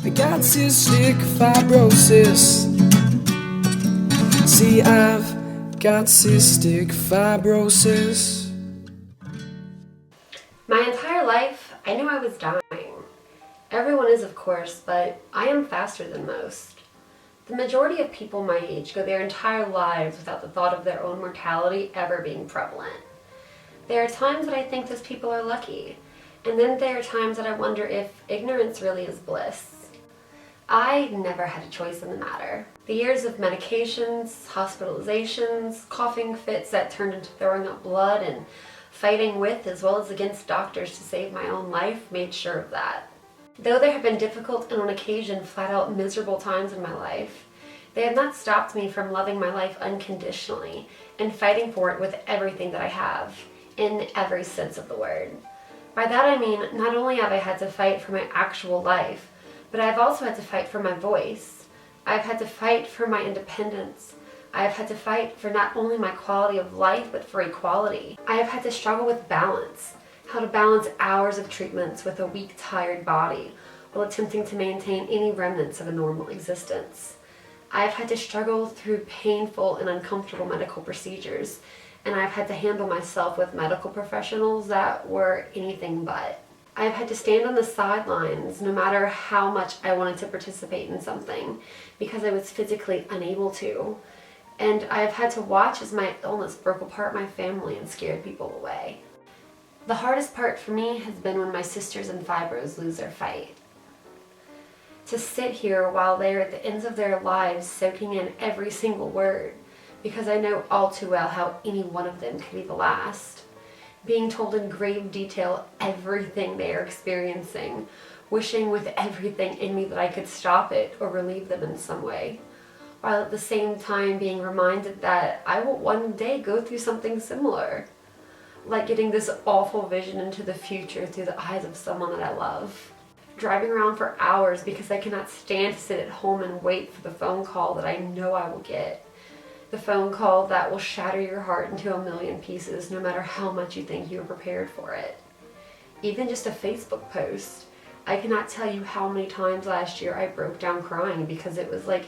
I got cystic fibrosis. See, I've got cystic fibrosis. My entire life, I knew I was dying. Everyone is, of course, but I am faster than most. The majority of people my age go their entire lives without the thought of their own mortality ever being prevalent. There are times that I think those people are lucky, and then there are times that I wonder if ignorance really is bliss. I never had a choice in the matter. The years of medications, hospitalizations, coughing fits that turned into throwing up blood, and fighting with as well as against doctors to save my own life made sure of that. Though there have been difficult and on occasion flat-out miserable times in my life, they have not stopped me from loving my life unconditionally and fighting for it with everything that I have, in every sense of the word. By that I mean, not only have I had to fight for my actual life, but I've also had to fight for my voice. I've had to fight for my independence. I have had to fight for not only my quality of life, but for equality. I have had to struggle with balance, how to balance hours of treatments with a weak, tired body, while attempting to maintain any remnants of a normal existence. I have had to struggle through painful and uncomfortable medical procedures, and I've had to handle myself with medical professionals that were anything but. I have had to stand on the sidelines no matter how much I wanted to participate in something because I was physically unable to. And I have had to watch as my illness broke apart my family and scared people away. The hardest part for me has been when my sisters and fibros lose their fight. To sit here while they are at the ends of their lives soaking in every single word, because I know all too well how any one of them could be the last. Being told in grave detail everything they are experiencing, wishing with everything in me that I could stop it or relieve them in some way, while at the same time being reminded that I will one day go through something similar, like getting this awful vision into the future through the eyes of someone that I love. Driving around for hours because I cannot stand to sit at home and wait for the phone call that I know I will get. The phone call that will shatter your heart into a million pieces no matter how much you think you are prepared for it. Even just a Facebook post. I cannot tell you how many times last year I broke down crying because it was like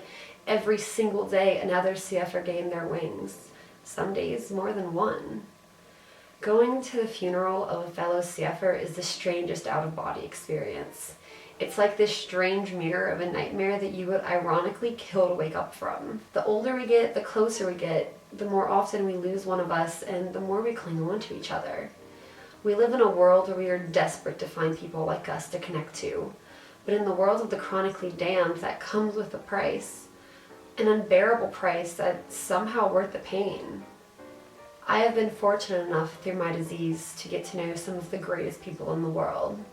every single day another CFer gained their wings. Some days more than one. Going to the funeral of a fellow CFer is the strangest out-of-body experience. It's like this strange mirror of a nightmare that you would ironically kill to wake up from. The older we get, the closer we get, the more often we lose one of us, and the more we cling on to each other. We live in a world where we are desperate to find people like us to connect to. But in the world of the chronically damned, that comes with a price. An unbearable price that's somehow worth the pain. I have been fortunate enough through my disease to get to know some of the greatest people in the world.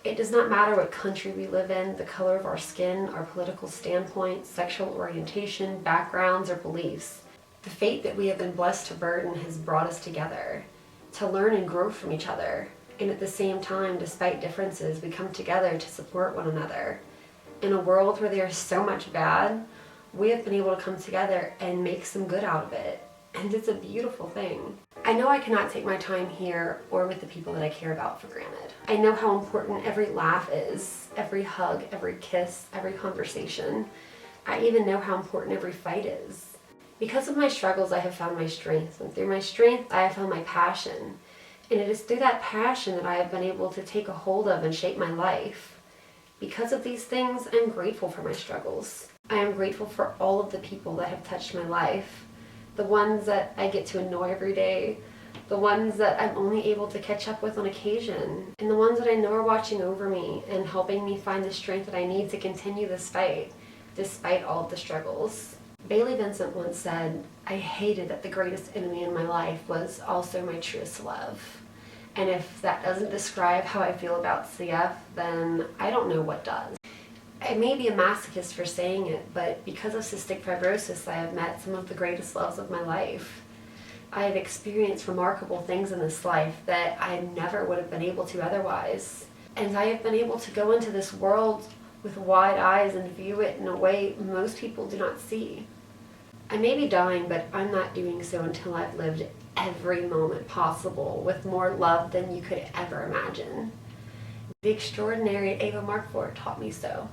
It does not matter what country we live in, the color of our skin, our political standpoint, sexual orientation, backgrounds, or beliefs. The fate that we have been blessed to burden has brought us together, to learn and grow from each other, and at the same time, despite differences, we come together to support one another. In a world where there is so much bad, we have been able to come together and make some good out of it, and it's a beautiful thing. I know I cannot take my time here or with the people that I care about for granted. I know how important every laugh is, every hug, every kiss, every conversation. I even know how important every fight is. Because of my struggles, I have found my strength, and through my strength, I have found my passion. And it is through that passion that I have been able to take a hold of and shape my life. Because of these things, I'm grateful for my struggles. I am grateful for all of the people that have touched my life. The ones that I get to annoy every day, the ones that I'm only able to catch up with on occasion, and the ones that I know are watching over me and helping me find the strength that I need to continue this fight, despite all of the struggles. Bailey Vincent once said, "I hated that the greatest enemy in my life was also my truest love." And if that doesn't describe how I feel about CF, then I don't know what does. I may be a masochist for saying it, but because of cystic fibrosis, I have met some of the greatest loves of my life. I have experienced remarkable things in this life that I never would have been able to otherwise. And I have been able to go into this world with wide eyes and view it in a way most people do not see. I may be dying, but I'm not doing so until I've lived every moment possible with more love than you could ever imagine. The extraordinary Ava Markford taught me so.